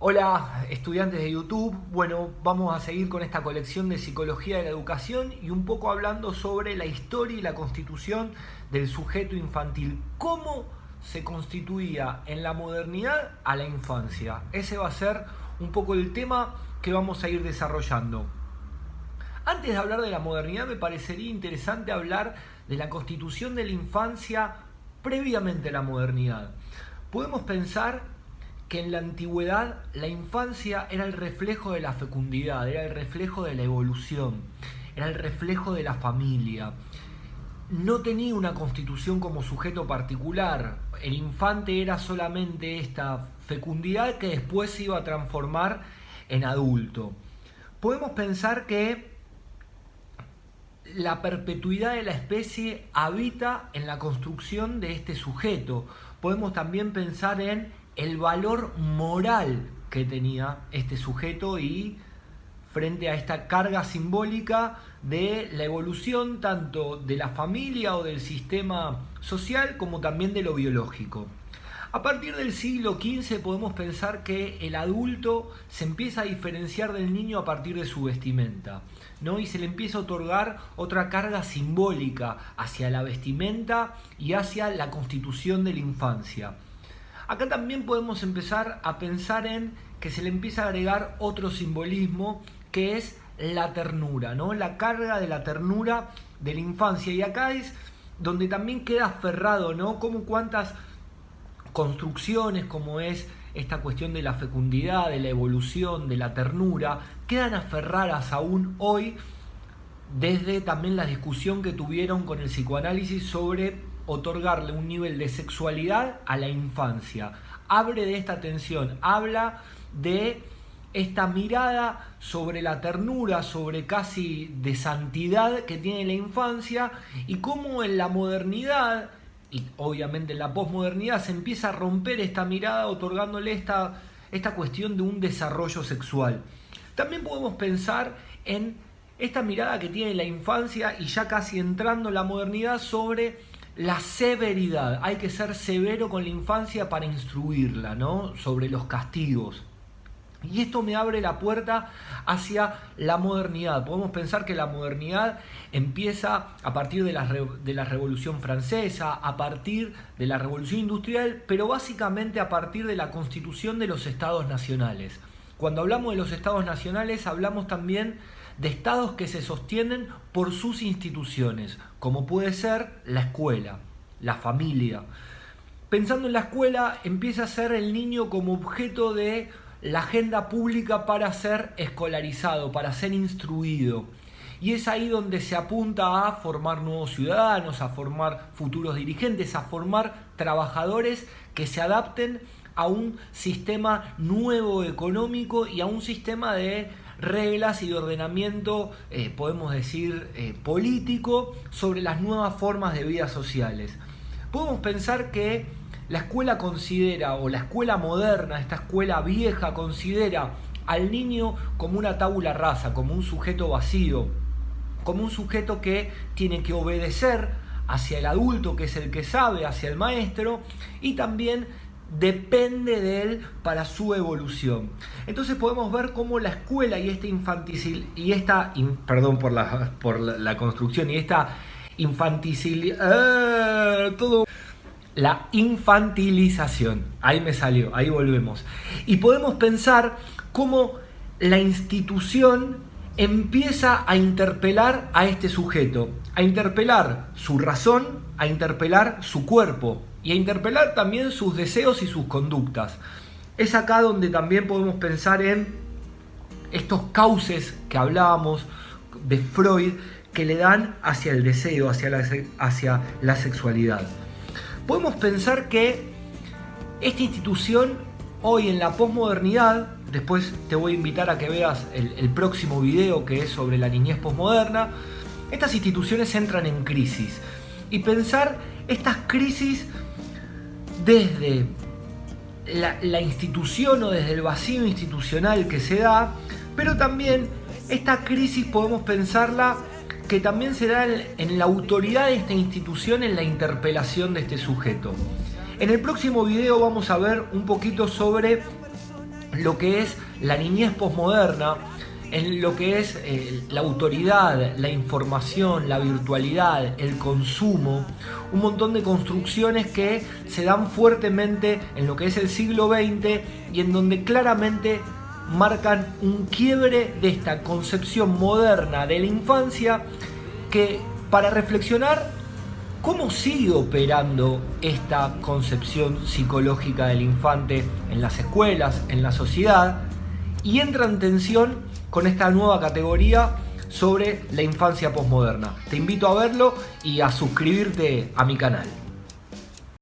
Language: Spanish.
Hola estudiantes de YouTube, bueno, vamos a seguir con esta colección de Psicología de la Educación y un poco hablando sobre la historia y la constitución del sujeto infantil. ¿Cómo se constituía en la modernidad a la infancia? Ese va a ser un poco el tema que vamos a ir desarrollando. Antes de hablar de la modernidad, me parecería interesante hablar de la constitución de la infancia previamente a la modernidad. Podemos pensar que en la antigüedad la infancia era el reflejo de la fecundidad, era el reflejo de la evolución, era el reflejo de la familia. No tenía una constitución como sujeto particular. El infante era solamente esta fecundidad que después se iba a transformar en adulto. Podemos pensar que la perpetuidad de la especie habita en la construcción de este sujeto. Podemos también pensar en el valor moral que tenía este sujeto y frente a esta carga simbólica de la evolución tanto de la familia o del sistema social como también de lo biológico. A partir del siglo XV podemos pensar que el adulto se empieza a diferenciar del niño a partir de su vestimenta, ¿no? Y se le empieza a otorgar otra carga simbólica hacia la vestimenta y hacia la constitución de la infancia. Acá también podemos empezar a pensar en que se le empieza a agregar otro simbolismo que es la ternura, ¿no? La carga de la ternura de la infancia. Y acá es donde también queda aferrado, ¿no? Como cuántas construcciones, como es esta cuestión de la fecundidad, de la evolución, de la ternura, quedan aferradas aún hoy desde también la discusión que tuvieron con el psicoanálisis sobre otorgarle un nivel de sexualidad a la infancia. Abre de esta tensión, habla de esta mirada sobre la ternura, sobre casi de santidad que tiene la infancia y cómo en la modernidad y obviamente en la posmodernidad se empieza a romper esta mirada otorgándole esta cuestión de un desarrollo sexual. También podemos pensar en esta mirada que tiene la infancia y ya casi entrando en la modernidad sobre la severidad. Hay que ser severo con la infancia para instruirla, ¿no? Sobre los castigos. Y esto me abre la puerta hacia la modernidad. Podemos pensar que la modernidad empieza a partir de la Revolución Francesa, a partir de la Revolución Industrial, pero básicamente a partir de la constitución de los estados nacionales. Cuando hablamos de los estados nacionales, hablamos también de estados que se sostienen por sus instituciones, como puede ser la escuela, la familia. Pensando en la escuela, empieza a ser el niño como objeto de la agenda pública para ser escolarizado, para ser instruido. Y es ahí donde se apunta a formar nuevos ciudadanos, a formar futuros dirigentes, a formar trabajadores que se adapten a un sistema nuevo económico y a un sistema de reglas y de ordenamiento, podemos decir, político sobre las nuevas formas de vida sociales. Podemos pensar que la escuela considera, o la escuela moderna, esta escuela vieja, considera al niño como una tabula rasa, como un sujeto vacío, como un sujeto que tiene que obedecer hacia el adulto, que es el que sabe, hacia el maestro, y también depende de él para su evolución. Entonces podemos ver cómo la escuela y perdón por la construcción, y esta la infantilización, ahí me salió, ahí volvemos. Y podemos pensar cómo la institución empieza a interpelar a este sujeto, a interpelar su razón, a interpelar su cuerpo y a interpelar también sus deseos y sus conductas. Es acá donde también podemos pensar en estos cauces que hablábamos de Freud que le dan hacia el deseo, hacia la sexualidad. Podemos pensar que esta institución hoy en la posmodernidad, después te voy a invitar a que veas el próximo video que es sobre la niñez posmoderna, estas instituciones entran en crisis. Y pensar estas crisis desde la institución o desde el vacío institucional que se da, pero también esta crisis podemos pensarla que también se da en la autoridad de esta institución, en la interpelación de este sujeto. En el próximo video vamos a ver un poquito sobre lo que es la niñez posmoderna, en lo que es la autoridad, la información, la virtualidad, el consumo, un montón de construcciones que se dan fuertemente en lo que es el siglo XX y en donde claramente marcan un quiebre de esta concepción moderna de la infancia, que para reflexionar cómo sigue operando esta concepción psicológica del infante en las escuelas, en la sociedad, y entra en tensión con esta nueva categoría sobre la infancia posmoderna. Te invito a verlo y a suscribirte a mi canal.